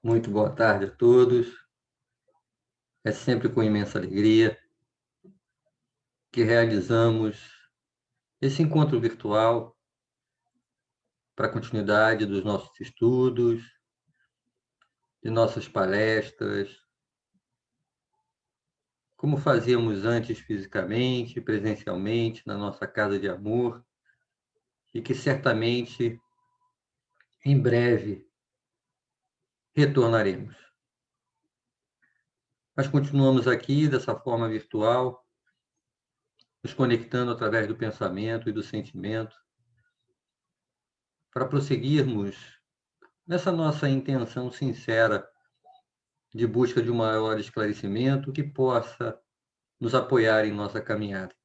Muito boa tarde a todos. É sempre com imensa alegria que realizamos esse encontro virtual para a continuidade dos nossos estudos, de nossas palestras, como fazíamos antes fisicamente, presencialmente, na nossa casa de amor, e que certamente em breve retornaremos. Mas continuamos aqui dessa forma virtual, nos conectando através do pensamento e do sentimento, para prosseguirmos nessa nossa intenção sincera de busca de um maior esclarecimento que possa nos apoiar em nossa caminhada.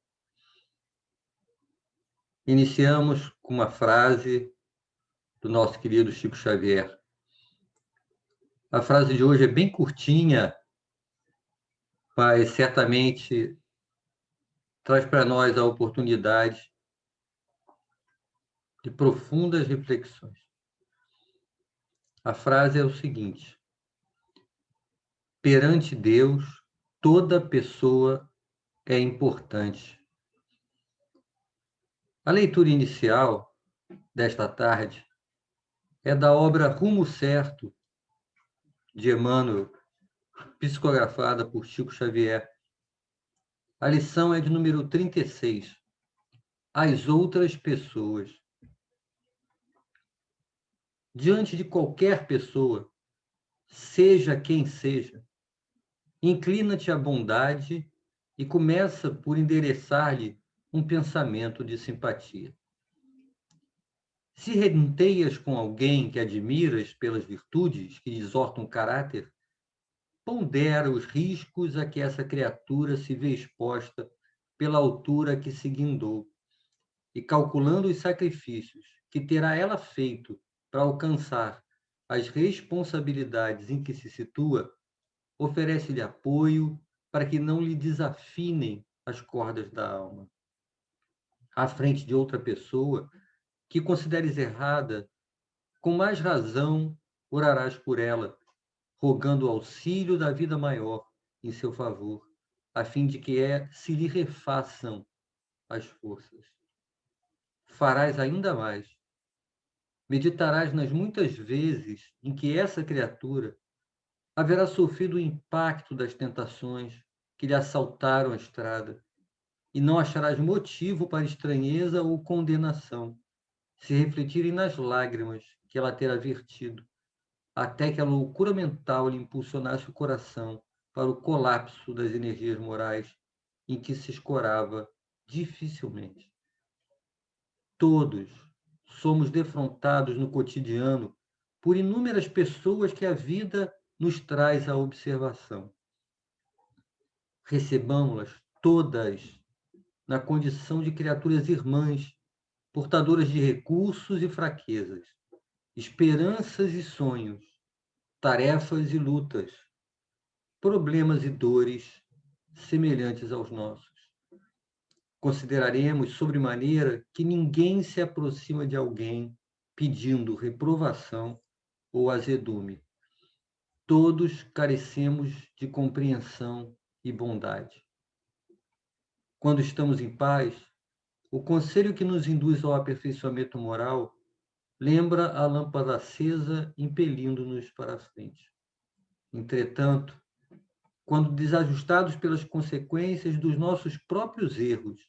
Iniciamos com uma frase do nosso querido Chico Xavier. A frase de hoje é bem curtinha, mas certamente traz para nós a oportunidade de profundas reflexões. A frase é o seguinte: perante Deus, toda pessoa é importante. A leitura inicial desta tarde é da obra Rumo Certo, de Emmanuel, psicografada por Chico Xavier. A lição é de número 36. As outras pessoas. Diante de qualquer pessoa, seja quem seja, inclina-te à bondade e começa por endereçar-lhe um pensamento de simpatia. Se renteias com alguém que admiras pelas virtudes que exortam o caráter, pondera os riscos a que essa criatura se vê exposta pela altura que se guindou, e calculando os sacrifícios que terá ela feito para alcançar as responsabilidades em que se situa, oferece-lhe apoio para que não lhe desafinem as cordas da alma. À frente de outra pessoa que consideres errada, com mais razão orarás por ela, rogando o auxílio da vida maior em seu favor, a fim de que se lhe refaçam as forças. Farás ainda mais. Meditarás nas muitas vezes em que essa criatura haverá sofrido o impacto das tentações que lhe assaltaram a estrada, e não acharás motivo para estranheza ou condenação, se refletirem nas lágrimas que ela terá vertido, até que a loucura mental lhe impulsionasse o coração para o colapso das energias morais em que se escorava dificilmente. Todos somos defrontados no cotidiano por inúmeras pessoas que a vida nos traz à observação. Recebamos-las todas na condição de criaturas irmãs, portadoras de recursos e fraquezas, esperanças e sonhos, tarefas e lutas, problemas e dores semelhantes aos nossos. Consideraremos sobremaneira que ninguém se aproxima de alguém pedindo reprovação ou azedume. Todos carecemos de compreensão e bondade. Quando estamos em paz, o conselho que nos induz ao aperfeiçoamento moral lembra a lâmpada acesa impelindo-nos para a frente. Entretanto, quando desajustados pelas consequências dos nossos próprios erros,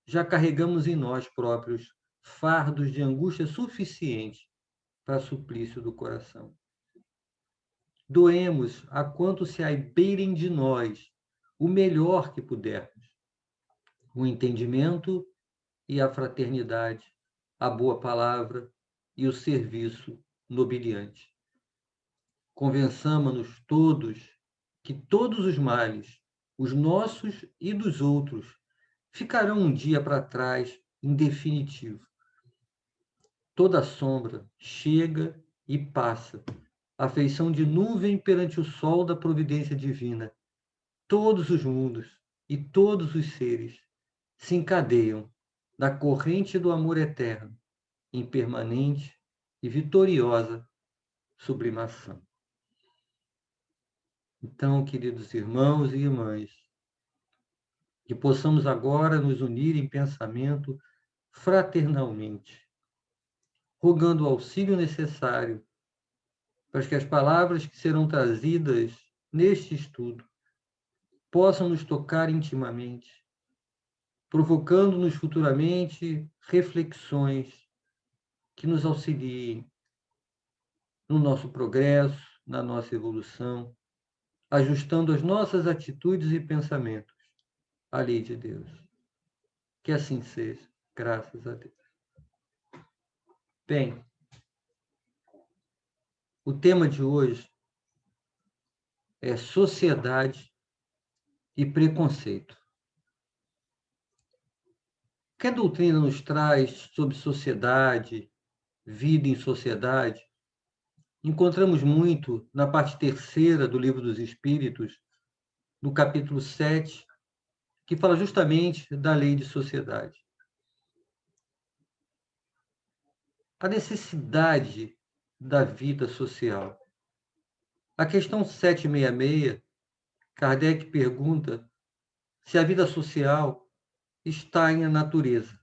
já carregamos em nós próprios fardos de angústia suficiente para suplício do coração. Doemos a quanto se abeirem de nós o melhor que pudermos, o entendimento e a fraternidade, a boa palavra e o serviço nobiliante. Convençamos-nos todos que todos os males, os nossos e dos outros, ficarão um dia para trás, em definitivo. Toda sombra chega e passa, a feição de nuvem perante o sol da providência divina. Todos os mundos e todos os seres se encadeiam na corrente do amor eterno, em permanente e vitoriosa sublimação. Então, queridos irmãos e irmãs, que possamos agora nos unir em pensamento fraternalmente, rogando o auxílio necessário para que as palavras que serão trazidas neste estudo possam nos tocar intimamente, provocando-nos futuramente reflexões que nos auxiliem no nosso progresso, na nossa evolução, ajustando as nossas atitudes e pensamentos à lei de Deus. Que assim seja, graças a Deus. Bem, o tema de hoje é sociedade e preconceito. O que a doutrina nos traz sobre sociedade, vida em sociedade, encontramos muito na parte terceira do Livro dos Espíritos, no capítulo 7, que fala justamente da lei de sociedade. A necessidade da vida social. A questão 766, Kardec pergunta se a vida social está em a natureza.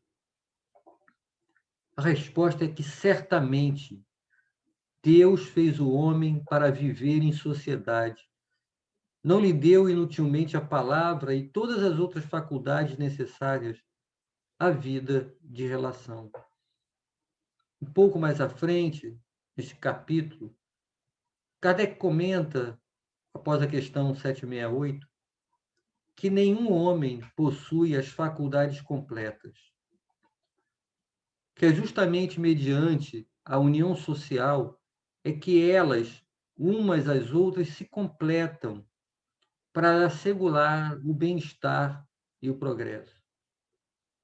A resposta é que certamente Deus fez o homem para viver em sociedade. Não lhe deu inutilmente a palavra e todas as outras faculdades necessárias à vida de relação. Um pouco mais à frente, neste capítulo, Kardec comenta, após a questão 768, que nenhum homem possui as faculdades completas, que é justamente mediante a união social é que elas, umas às outras, se completam para assegurar o bem-estar e o progresso.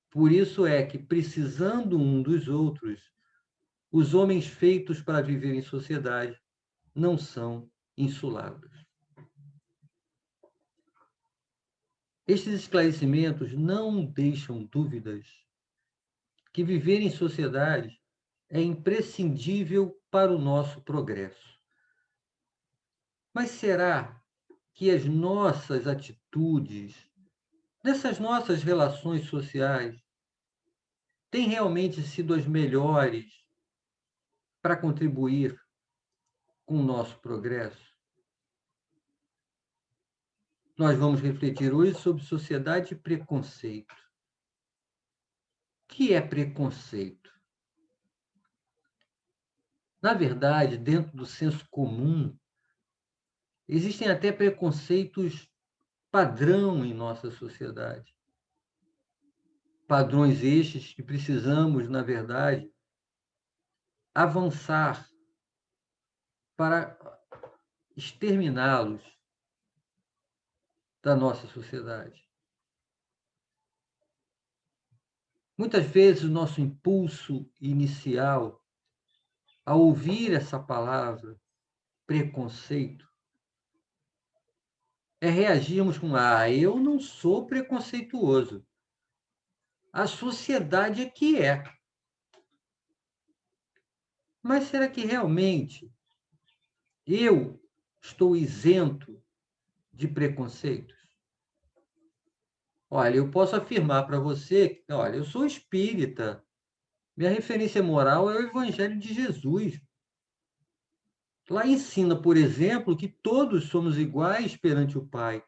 Por isso é que, precisando um dos outros, os homens feitos para viver em sociedade não são insulados. Estes esclarecimentos não deixam dúvidas que viver em sociedade é imprescindível para o nosso progresso. Mas será que as nossas atitudes, nessas nossas relações sociais, têm realmente sido as melhores para contribuir com o nosso progresso? Nós vamos refletir hoje sobre sociedade e preconceito. O que é preconceito? Na verdade, dentro do senso comum, existem até preconceitos padrão em nossa sociedade. Padrões estes que precisamos, na verdade, avançar para exterminá-los da nossa sociedade. Muitas vezes o nosso impulso inicial, ao ouvir essa palavra, preconceito, é reagirmos com: eu não sou preconceituoso. A sociedade é que é. Mas será que realmente eu estou isento de preconceitos? Olha, eu posso afirmar para você que, olha, eu sou espírita. Minha referência moral é o Evangelho de Jesus. Lá ensina, por exemplo, que todos somos iguais perante o Pai.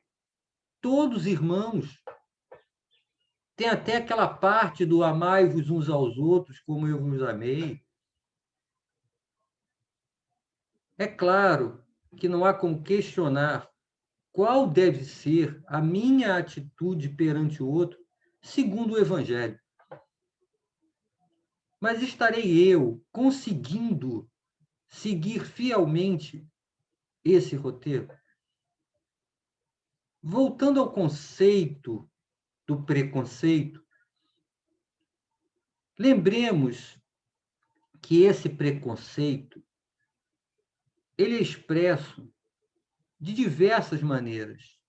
Todos irmãos. Tem até aquela parte do amai-vos uns aos outros como eu vos amei. É claro que não há como questionar qual deve ser a minha atitude perante o outro, segundo o Evangelho. Mas estarei eu conseguindo seguir fielmente esse roteiro? Voltando ao conceito do preconceito, lembremos que esse preconceito ele é expresso de diversas maneiras,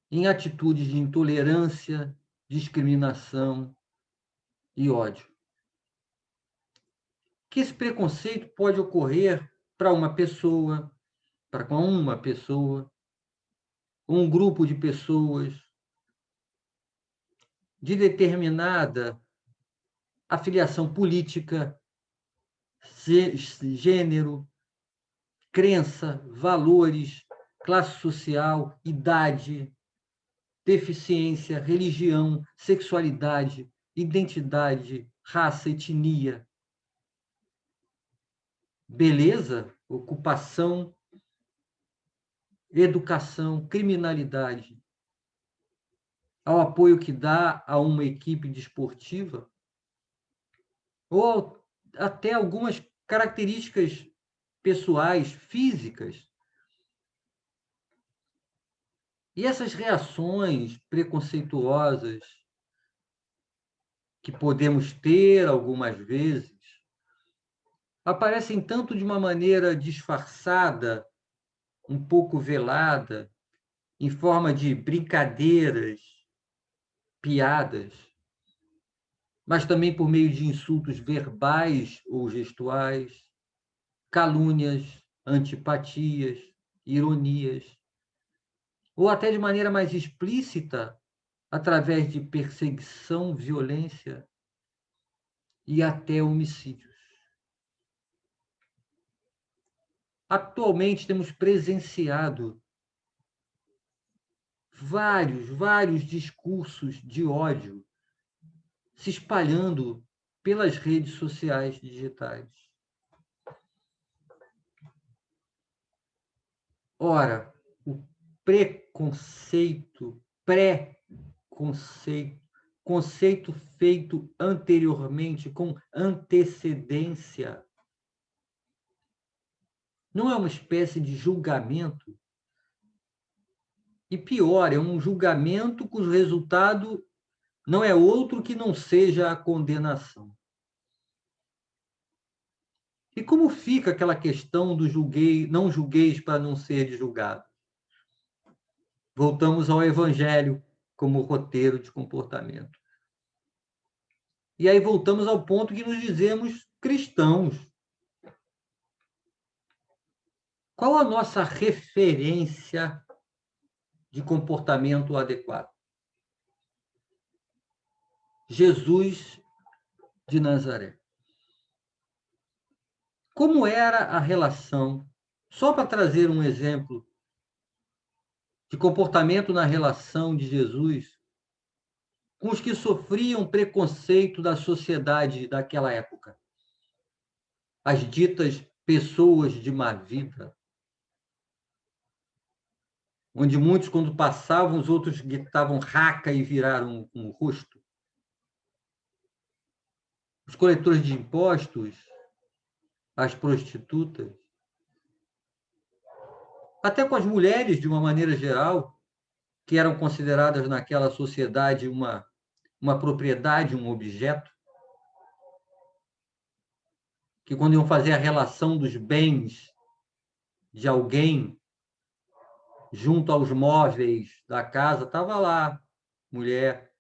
em atitudes de intolerância, discriminação e ódio. Que esse preconceito pode ocorrer para uma pessoa, para com uma pessoa, um grupo de pessoas de determinada afiliação política, gênero, crença, valores, classe social, idade, deficiência, religião, sexualidade, identidade, raça, etnia, beleza, ocupação, educação, criminalidade, ao apoio que dá a uma equipe desportiva, ou até algumas características pessoais, físicas. E essas reações preconceituosas que podemos ter algumas vezes aparecem tanto de uma maneira disfarçada, um pouco velada, em forma de brincadeiras, piadas, mas também por meio de insultos verbais ou gestuais, calúnias, antipatias, ironias, ou até de maneira mais explícita, através de perseguição, violência e até homicídios. Atualmente temos presenciado vários discursos de ódio se espalhando pelas redes sociais digitais. Ora, o preconceito, pré-conceito, conceito feito anteriormente, com antecedência, não é uma espécie de julgamento? E pior, é um julgamento cujo resultado não é outro que não seja a condenação. E como fica aquela questão do não julgueis para não ser julgado? Voltamos ao Evangelho como roteiro de comportamento. E aí voltamos ao ponto que nos dizemos cristãos. Qual a nossa referência de comportamento adequado? Jesus de Nazaré. Como era a relação, só para trazer um exemplo de comportamento na relação de Jesus com os que sofriam preconceito da sociedade daquela época, as ditas pessoas de má vida, onde muitos, quando passavam, os outros gritavam raca e viraram um rosto. Os coletores de impostos, as prostitutas, até com as mulheres, de uma maneira geral, que eram consideradas naquela sociedade uma propriedade, um objeto, que quando iam fazer a relação dos bens de alguém junto aos móveis da casa, estava lá, mulher.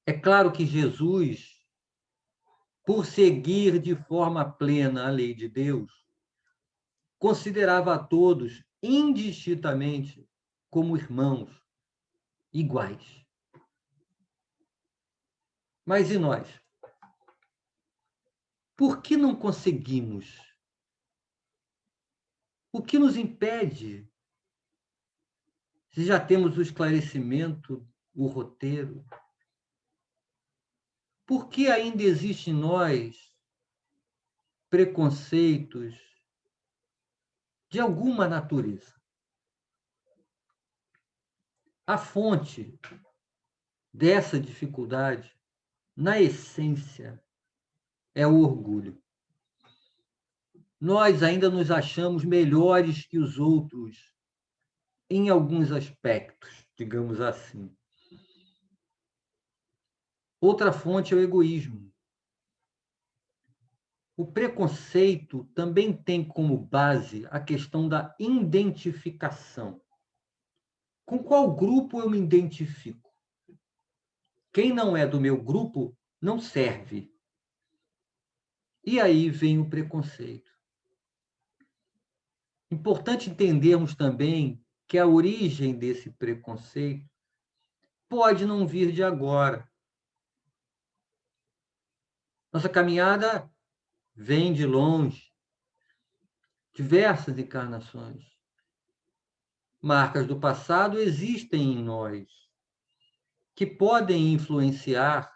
É claro que Jesus, por seguir de forma plena a lei de Deus, considerava a todos indistintamente como irmãos iguais. Mas e nós? Por que não conseguimos? O que nos impede? Se já temos o esclarecimento, o roteiro, por que ainda existe em nós preconceitos de alguma natureza? A fonte dessa dificuldade, na essência, é o orgulho. Nós ainda nos achamos melhores que os outros em alguns aspectos, digamos assim. Outra fonte é o egoísmo. O preconceito também tem como base a questão da identificação. Com qual grupo eu me identifico? Quem não é do meu grupo não serve. E aí vem o preconceito. Importante entendermos também que a origem desse preconceito pode não vir de agora. Nossa caminhada vem de longe, diversas encarnações. Marcas do passado existem em nós, que podem influenciar,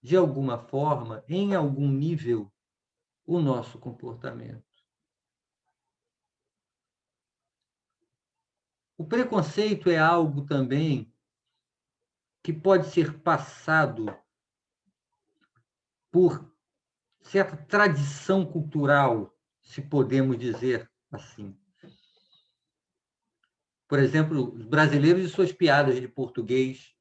de alguma forma, em algum nível, o nosso comportamento. O preconceito é algo também que pode ser passado por certa tradição cultural, se podemos dizer assim. Por exemplo, os brasileiros e suas piadas de português.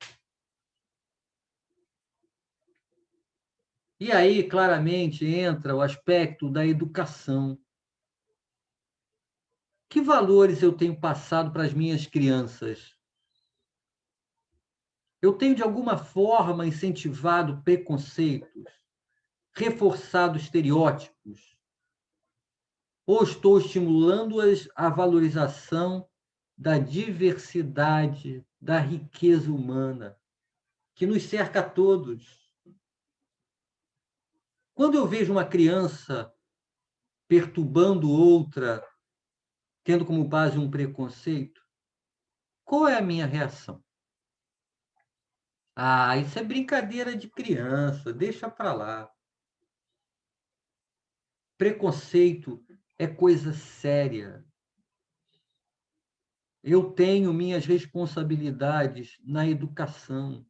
E aí, claramente, entra o aspecto da educação. Que valores eu tenho passado para as minhas crianças? Eu tenho, de alguma forma, incentivado preconceitos, reforçado estereótipos, ou estou estimulando-as à valorização da diversidade, da riqueza humana, que nos cerca a todos? Quando eu vejo uma criança perturbando outra, tendo como base um preconceito, qual é a minha reação? Ah, isso é brincadeira de criança, deixa para lá. Preconceito é coisa séria. Eu tenho minhas responsabilidades na educação.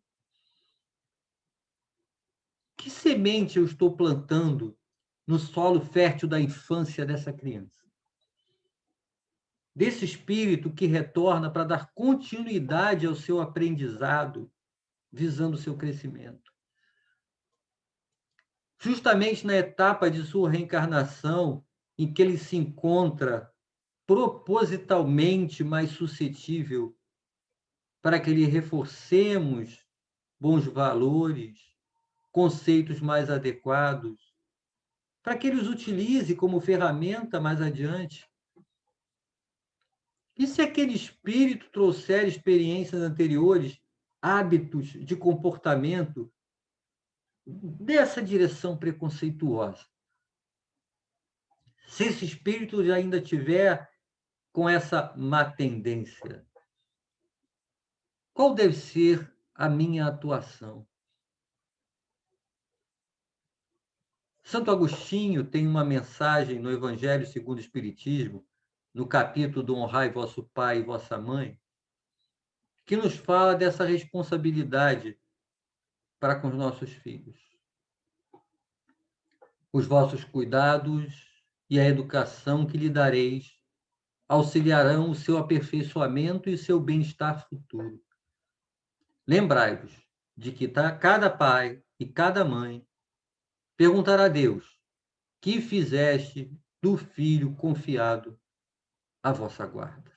Que semente eu estou plantando no solo fértil da infância dessa criança? Desse espírito que retorna para dar continuidade ao seu aprendizado, visando o seu crescimento. Justamente na etapa de sua reencarnação, em que ele se encontra propositalmente mais suscetível, para que lhe reforcemos bons valores, conceitos mais adequados, para que ele os utilize como ferramenta mais adiante. E se aquele espírito trouxer experiências anteriores, hábitos de comportamento dessa direção preconceituosa? Se esse espírito ainda tiver com essa má tendência, qual deve ser a minha atuação? Santo Agostinho tem uma mensagem no Evangelho segundo o Espiritismo, no capítulo do Honrai vosso pai e vossa mãe, que nos fala dessa responsabilidade para com os nossos filhos. Os vossos cuidados e a educação que lhe dareis auxiliarão o seu aperfeiçoamento e o seu bem-estar futuro. Lembrai-vos de que cada pai e cada mãe perguntará a Deus: que fizeste do filho confiado à vossa guarda?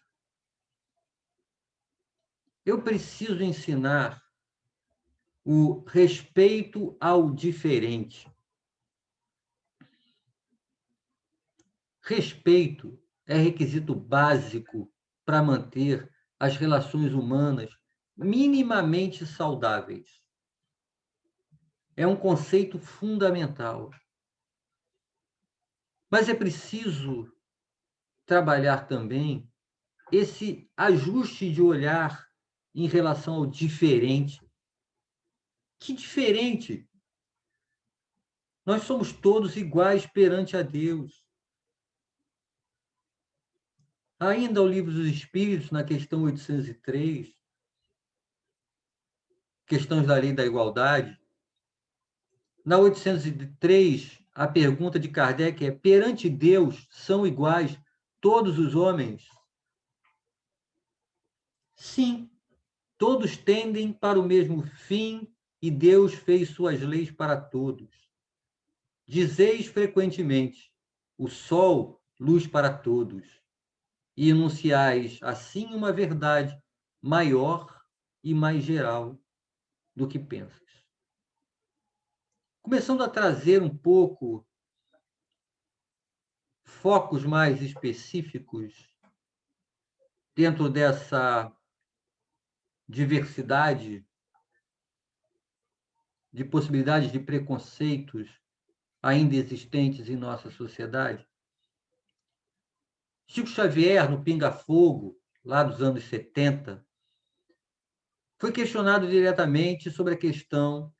Eu preciso ensinar o respeito ao diferente. Respeito é requisito básico para manter as relações humanas minimamente saudáveis. É um conceito fundamental. Mas é preciso trabalhar também esse ajuste de olhar em relação ao diferente. Que diferente? Nós somos todos iguais perante a Deus. Ainda ao Livro dos Espíritos, na questão 803, questões da lei da igualdade, na 803, a pergunta de Kardec é: perante Deus são iguais todos os homens? Sim, todos tendem para o mesmo fim e Deus fez suas leis para todos. Dizeis frequentemente: o sol, luz para todos, e enunciais assim uma verdade maior e mais geral do que pensas. Começando a trazer um pouco focos mais específicos dentro dessa diversidade de possibilidades de preconceitos ainda existentes em nossa sociedade? Chico Xavier, no Pinga Fogo, lá dos anos 70, foi questionado diretamente sobre a questão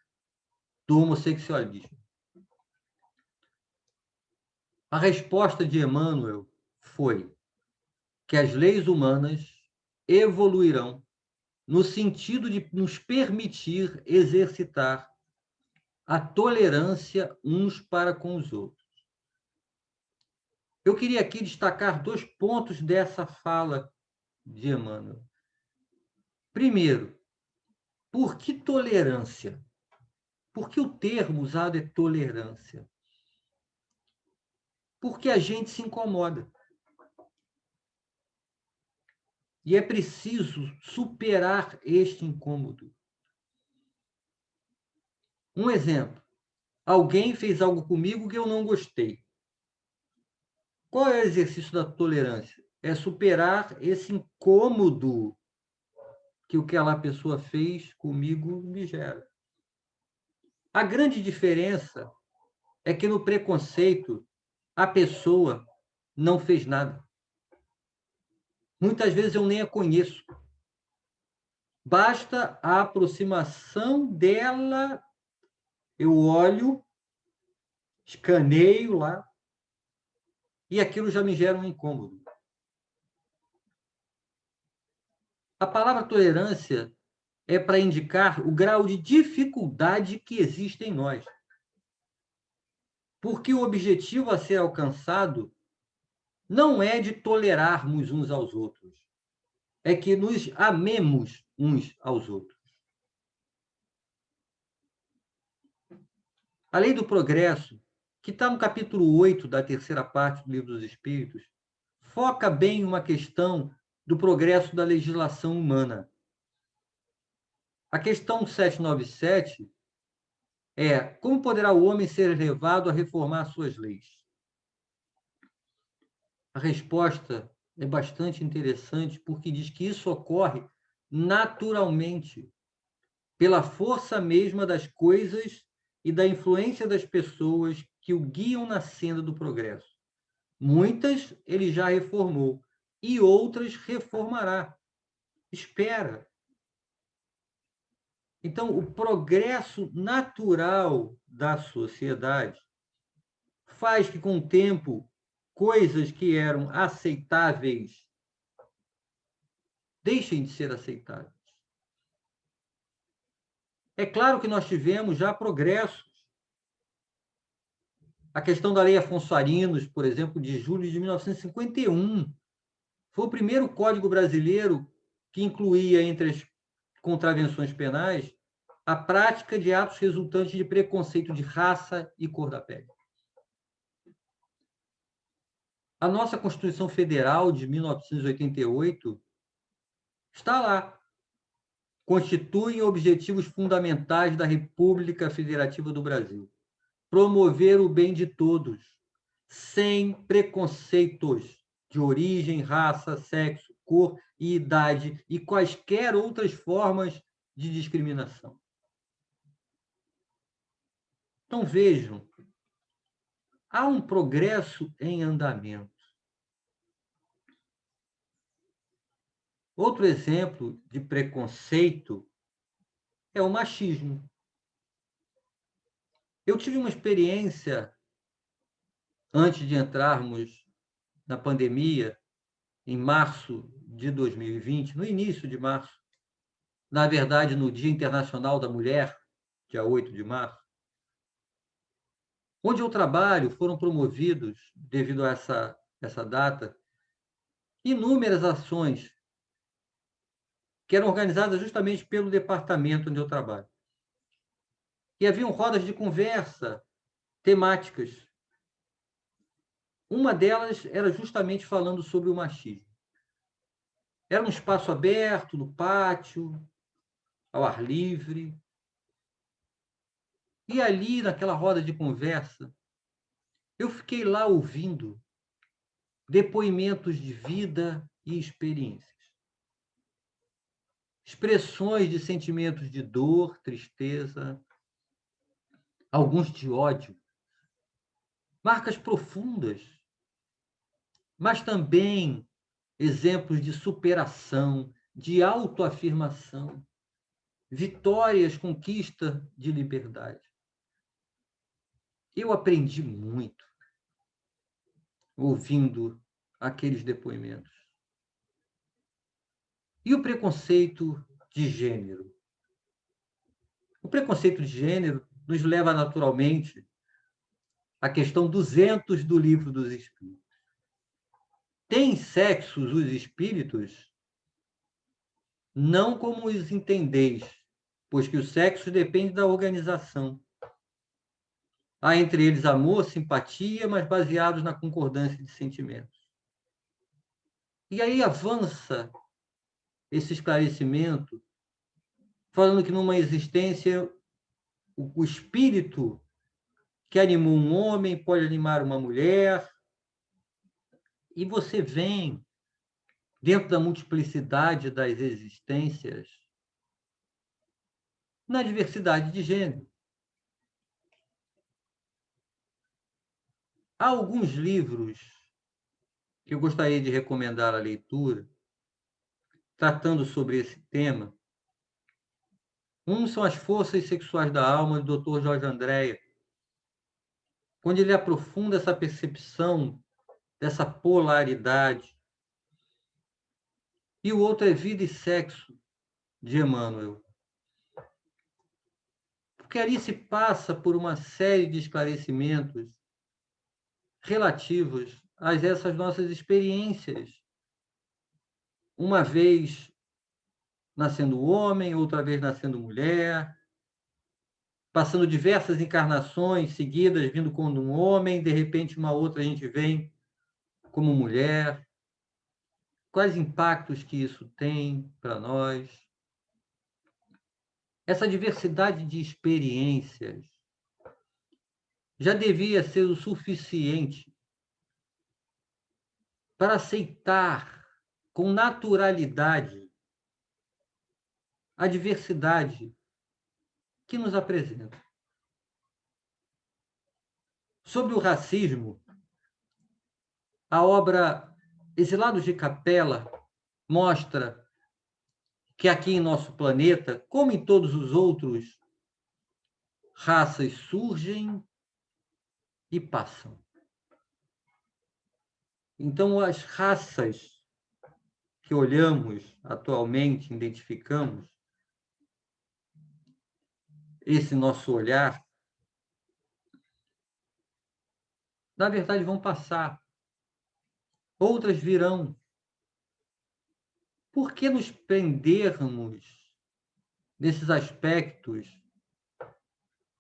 do homossexualismo. A resposta de Emmanuel foi que as leis humanas evoluirão no sentido de nos permitir exercitar a tolerância uns para com os outros. Eu queria aqui destacar 2 pontos dessa fala de Emmanuel. Primeiro, por que tolerância? Por que o termo usado é tolerância? Porque a gente se incomoda. E é preciso superar este incômodo. Um exemplo. Alguém fez algo comigo que eu não gostei. Qual é o exercício da tolerância? É superar esse incômodo que aquela pessoa fez comigo me gera. A grande diferença é que no preconceito a pessoa não fez nada. Muitas vezes eu nem a conheço. Basta a aproximação dela, eu olho, escaneio lá, e aquilo já me gera um incômodo. A palavra tolerância é para indicar o grau de dificuldade que existe em nós. Porque o objetivo a ser alcançado não é de tolerarmos uns aos outros, é que nos amemos uns aos outros. A lei do progresso, que está no capítulo 8 da terceira parte do Livro dos Espíritos, foca bem em uma questão do progresso da legislação humana. A questão 797 é: como poderá o homem ser levado a reformar suas leis? A resposta é bastante interessante, porque diz que isso ocorre naturalmente, pela força mesma das coisas e da influência das pessoas que o guiam na senda do progresso. Muitas ele já reformou e outras reformará. Espera. Então, o progresso natural da sociedade faz que, com o tempo, coisas que eram aceitáveis deixem de ser aceitáveis. É claro que nós tivemos já progressos. A questão da Lei Afonso Arinos, por exemplo, de julho de 1951, foi o primeiro Código Brasileiro que incluía, entre as contravenções penais, a prática de atos resultantes de preconceito de raça e cor da pele. A nossa Constituição Federal de 1988 está lá. Constituem objetivos fundamentais da República Federativa do Brasil. Promover o bem de todos, sem preconceitos de origem, raça, sexo, cor e idade e quaisquer outras formas de discriminação. Então, vejam, há um progresso em andamento. Outro exemplo de preconceito é o machismo. Eu tive uma experiência, antes de entrarmos na pandemia, em março de 2020, no início de março, na verdade, no Dia Internacional da Mulher, dia 8 de março, onde eu trabalho, foram promovidos, devido a essa data, inúmeras ações que eram organizadas justamente pelo departamento onde eu trabalho. E haviam rodas de conversa temáticas. Uma delas era justamente falando sobre o machismo. Era um espaço aberto, no pátio, ao ar livre. E ali, naquela roda de conversa, eu fiquei lá ouvindo depoimentos de vida e experiências. expressões de sentimentos de dor, tristeza, alguns de ódio, marcas profundas, mas também exemplos de superação, de autoafirmação, vitórias, conquista de liberdade. Eu aprendi muito ouvindo aqueles depoimentos. E o preconceito de gênero? O preconceito de gênero nos leva naturalmente à questão 200 do Livro dos Espíritos. Têm sexos os espíritos? Não como os entendeis, pois que o sexo depende da organização. Há entre eles amor, simpatia, mas baseados na concordância de sentimentos. E aí avança esse esclarecimento, falando que numa existência, o espírito que animou um homem pode animar uma mulher, e você vem, dentro da multiplicidade das existências, na diversidade de gênero. Há alguns livros que eu gostaria de recomendar a leitura, tratando sobre esse tema. Um são As Forças Sexuais da Alma, do Dr. Jorge Andréa, onde ele aprofunda essa percepção dessa polaridade. E o outro é Vida e Sexo, de Emmanuel. Porque ali se passa por uma série de esclarecimentos relativos a essas nossas experiências. Uma vez nascendo homem, outra vez nascendo mulher, passando diversas encarnações seguidas, vindo como um homem, de repente uma outra a gente vem como mulher. Quais impactos que isso tem para nós? Essa diversidade de experiências já devia ser o suficiente para aceitar com naturalidade a diversidade que nos apresenta. Sobre o racismo, a obra Exilados de Capela mostra que aqui em nosso planeta, como em todos os outros, raças surgem e passam. Então, as raças que olhamos atualmente, identificamos, esse nosso olhar, na verdade, vão passar. Outras virão. Por que nos prendermos nesses aspectos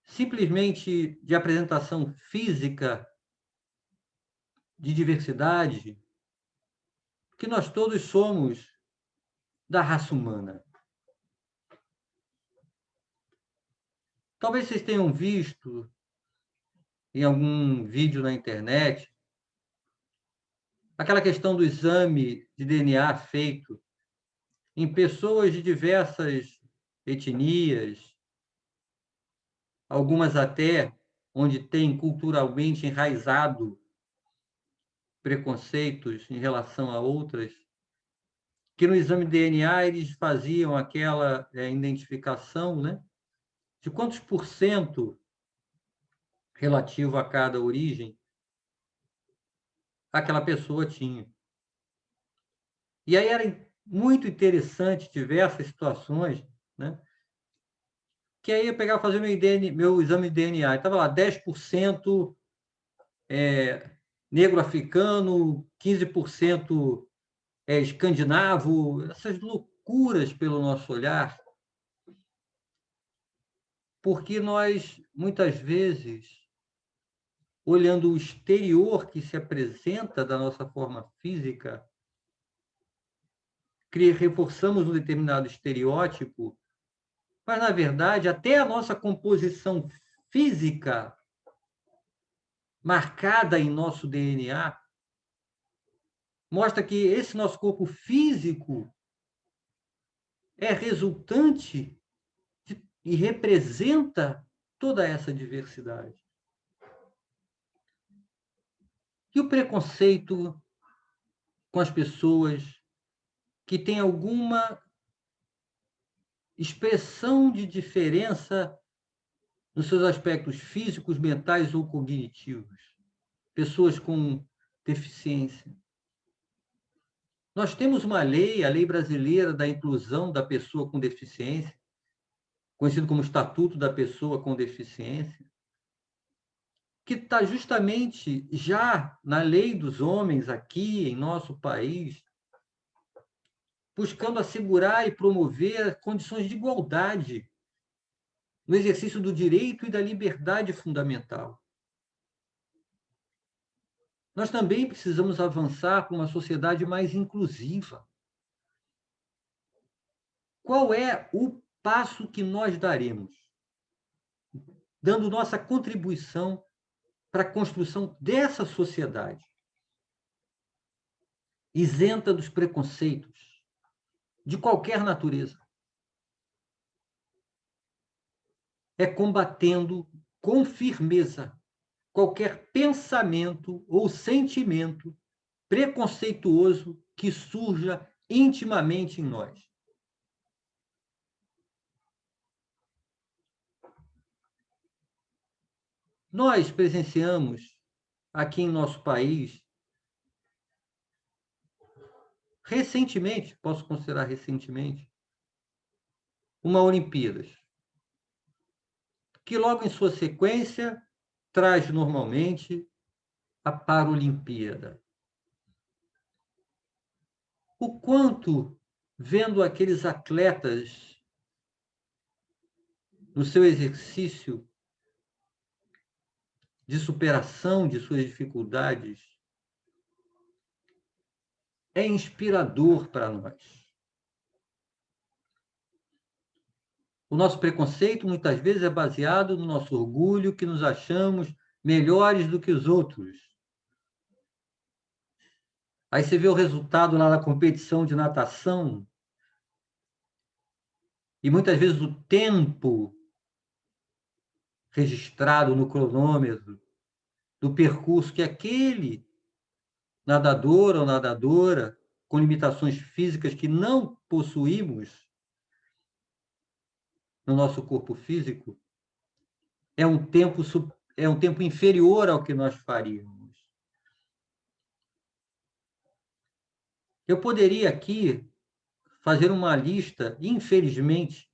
simplesmente de apresentação física, de diversidade, que nós todos somos da raça humana? Talvez vocês tenham visto em algum vídeo na internet aquela questão do exame de DNA feito em pessoas de diversas etnias, algumas até onde tem culturalmente enraizado preconceitos em relação a outras, que no exame de DNA eles faziam aquela identificação, né, de quantos por cento relativo a cada origem aquela pessoa tinha. E aí era muito interessante, diversas situações, né, que aí eu pegava e fazia meu exame de DNA, e estava lá 10% negro africano, 15% escandinavo, essas loucuras pelo nosso olhar, porque nós, muitas vezes, olhando o exterior que se apresenta da nossa forma física, reforçamos um determinado estereótipo, mas, na verdade, até a nossa composição física, marcada em nosso DNA, mostra que esse nosso corpo físico é resultante e representa toda essa diversidade. E o preconceito com as pessoas que têm alguma expressão de diferença nos seus aspectos físicos, mentais ou cognitivos. Pessoas com deficiência. Nós temos uma lei, a Lei Brasileira da Inclusão da Pessoa com Deficiência, conhecido como Estatuto da Pessoa com Deficiência, que está justamente já na lei dos homens aqui em nosso país, buscando assegurar e promover condições de igualdade no exercício do direito e da liberdade fundamental. Nós também precisamos avançar para uma sociedade mais inclusiva. Qual é o passo que nós daremos, dando nossa contribuição para a construção dessa sociedade isenta dos preconceitos de qualquer natureza? É combatendo com firmeza qualquer pensamento ou sentimento preconceituoso que surja intimamente em nós. Nós presenciamos aqui em nosso país, recentemente, posso considerar recentemente, uma Olimpíadas, que logo em sua sequência traz normalmente a Paralimpíada. O quanto, vendo aqueles atletas no seu exercício de superação de suas dificuldades, é inspirador para nós. O nosso preconceito, muitas vezes, é baseado no nosso orgulho, que nos achamos melhores do que os outros. Aí você vê o resultado lá na competição de natação, e muitas vezes o tempo registrado no cronômetro do percurso que aquele nadador ou nadadora com limitações físicas que não possuímos no nosso corpo físico é um tempo inferior ao que nós faríamos. Eu poderia aqui fazer uma lista, infelizmente,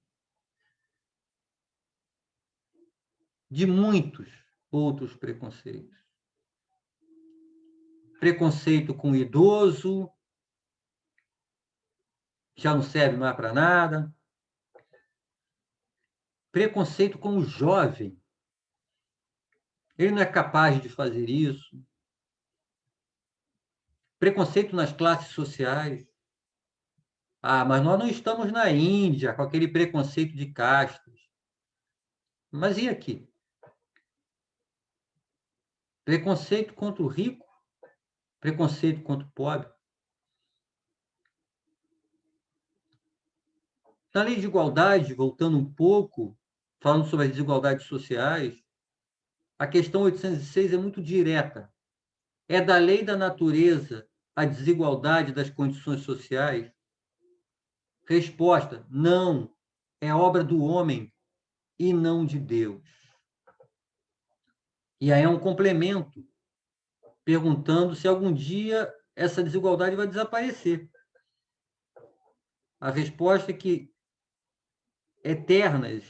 de muitos outros preconceitos. Preconceito com o idoso, já não serve mais para nada. Preconceito com o jovem. Ele não é capaz de fazer isso. Preconceito nas classes sociais. Ah, mas nós não estamos na Índia com aquele preconceito de castas. Mas e aqui? Preconceito contra o rico, preconceito contra o pobre. Na lei de igualdade, voltando um pouco, falando sobre as desigualdades sociais, a questão 806 é muito direta. É da lei da natureza a desigualdade das condições sociais? Resposta: não. É obra do homem e não de Deus. E aí é um complemento, perguntando se algum dia essa desigualdade vai desaparecer. A resposta é que eternas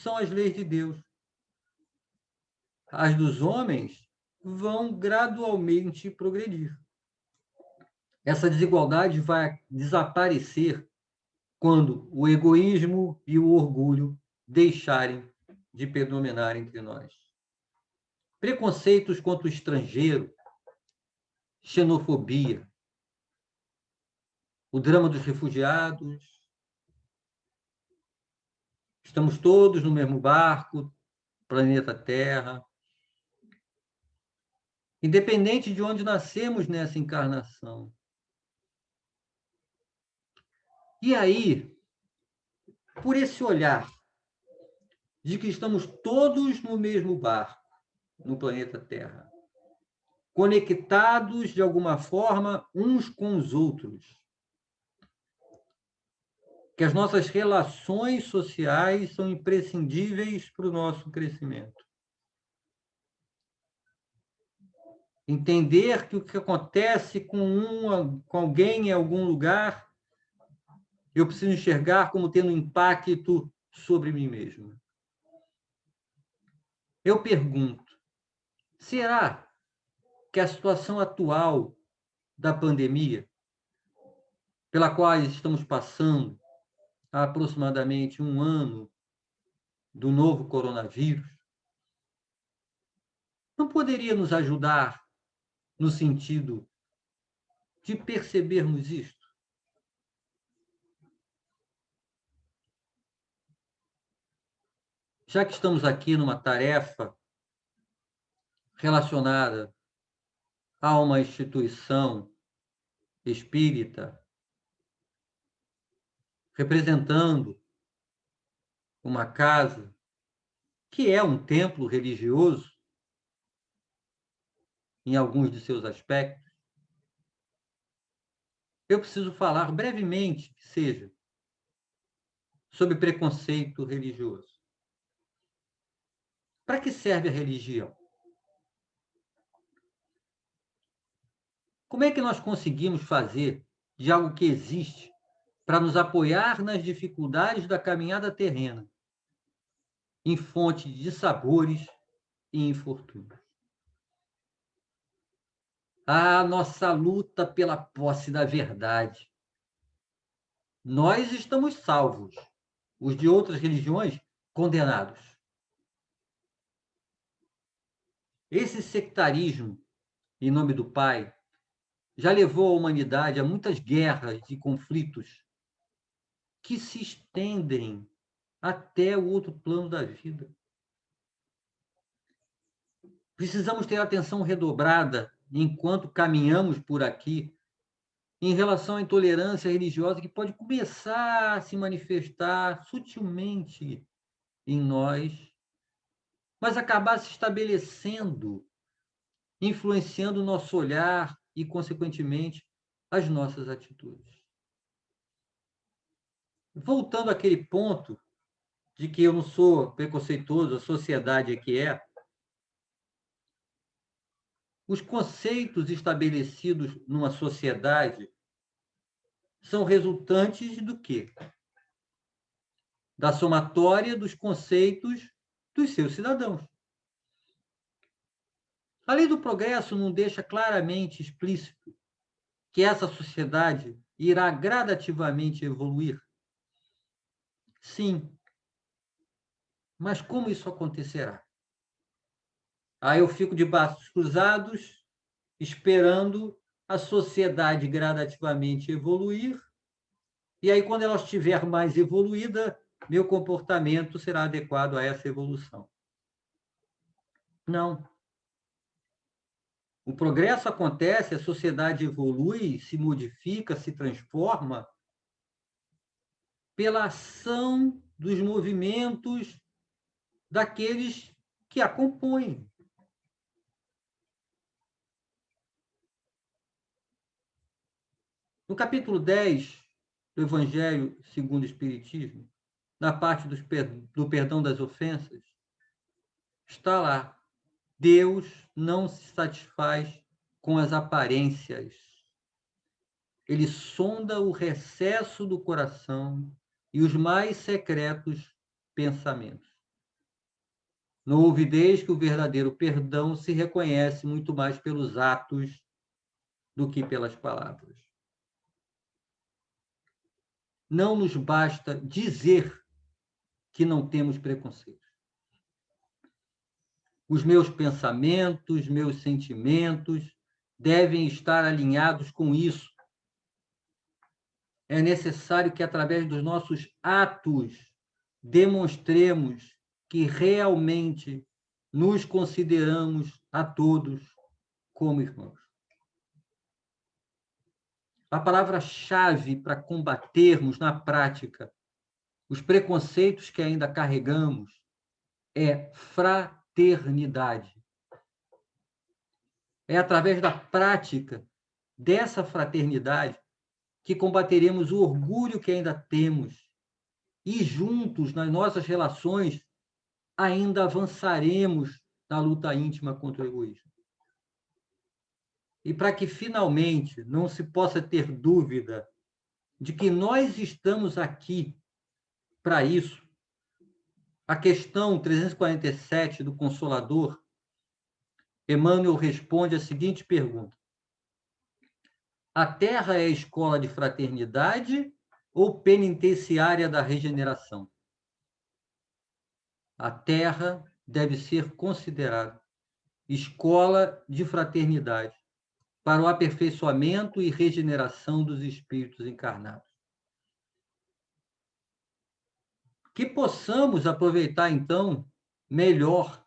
são as leis de Deus. As dos homens vão gradualmente progredir. Essa desigualdade vai desaparecer quando o egoísmo e o orgulho deixarem de predominar entre nós. Preconceitos contra o estrangeiro, xenofobia, o drama dos refugiados. Estamos todos no mesmo barco, planeta Terra. Independente de onde nascemos nessa encarnação. E aí, por esse olhar de que estamos todos no mesmo barco, no planeta Terra, conectados de alguma forma uns com os outros, que as nossas relações sociais são imprescindíveis para o nosso crescimento. Entender que o que acontece com alguém em algum lugar, eu preciso enxergar como tendo impacto sobre mim mesmo. Eu pergunto, será que a situação atual da pandemia, pela qual estamos passando há aproximadamente um ano do novo coronavírus, não poderia nos ajudar no sentido de percebermos isto? Já que estamos aqui numa tarefa relacionada a uma instituição espírita, representando uma casa que é um templo religioso, em alguns de seus aspectos, eu preciso falar brevemente, que seja, sobre preconceito religioso. Para que serve a religião? Como é que nós conseguimos fazer de algo que existe para nos apoiar nas dificuldades da caminhada terrena, em fonte de sabores e infortúnios? A nossa luta pela posse da verdade. Nós estamos salvos, os de outras religiões condenados. Esse sectarismo, em nome do Pai, já levou a humanidade a muitas guerras e conflitos que se estendem até o outro plano da vida. Precisamos ter atenção redobrada enquanto caminhamos por aqui em relação à intolerância religiosa que pode começar a se manifestar sutilmente em nós, mas acabar se estabelecendo, influenciando o nosso olhar e, consequentemente, as nossas atitudes. Voltando àquele ponto de que eu não sou preconceituoso, a sociedade é que é, os conceitos estabelecidos numa sociedade são resultantes do quê? Da somatória dos conceitos dos seus cidadãos. A lei do progresso não deixa claramente explícito que essa sociedade irá gradativamente evoluir? Sim. Mas como isso acontecerá? Aí eu fico de braços cruzados, esperando a sociedade gradativamente evoluir, e aí, quando ela estiver mais evoluída, meu comportamento será adequado a essa evolução. Não. O progresso acontece, a sociedade evolui, se modifica, se transforma pela ação dos movimentos daqueles que a compõem. No capítulo 10 do Evangelho segundo o Espiritismo, na parte do perdão das ofensas, está lá: Deus não se satisfaz com as aparências. Ele sonda o recesso do coração e os mais secretos pensamentos. Não ouvideis que o verdadeiro perdão se reconhece muito mais pelos atos do que pelas palavras. Não nos basta dizer que não temos preconceito. Os meus pensamentos, meus sentimentos devem estar alinhados com isso. É necessário que, através dos nossos atos, demonstremos que realmente nos consideramos a todos como irmãos. A palavra-chave para combatermos na prática os preconceitos que ainda carregamos, é fraternidade. É através da prática dessa fraternidade que combateremos o orgulho que ainda temos e juntos, nas nossas relações, ainda avançaremos na luta íntima contra o egoísmo. E para que finalmente não se possa ter dúvida de que nós estamos aqui para isso, a questão 347 do Consolador, Emmanuel responde a seguinte pergunta: a Terra é a escola de fraternidade ou penitenciária da regeneração? A Terra deve ser considerada escola de fraternidade para o aperfeiçoamento e regeneração dos espíritos encarnados. Que possamos aproveitar, então, melhor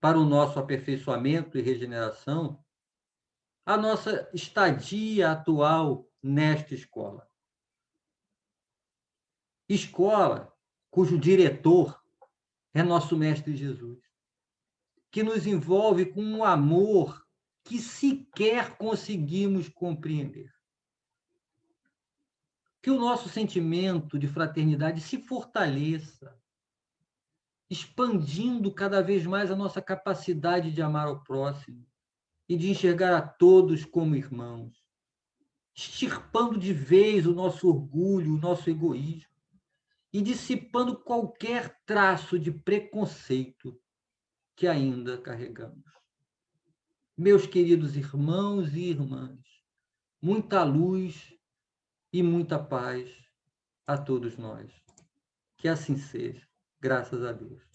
para o nosso aperfeiçoamento e regeneração a nossa estadia atual nesta escola. Escola cujo diretor é nosso Mestre Jesus, que nos envolve com um amor que sequer conseguimos compreender. Que o nosso sentimento de fraternidade se fortaleça, expandindo cada vez mais a nossa capacidade de amar ao próximo e de enxergar a todos como irmãos, extirpando de vez o nosso orgulho, o nosso egoísmo e dissipando qualquer traço de preconceito que ainda carregamos. Meus queridos irmãos e irmãs, muita luz e muita paz a todos nós. Que assim seja, graças a Deus.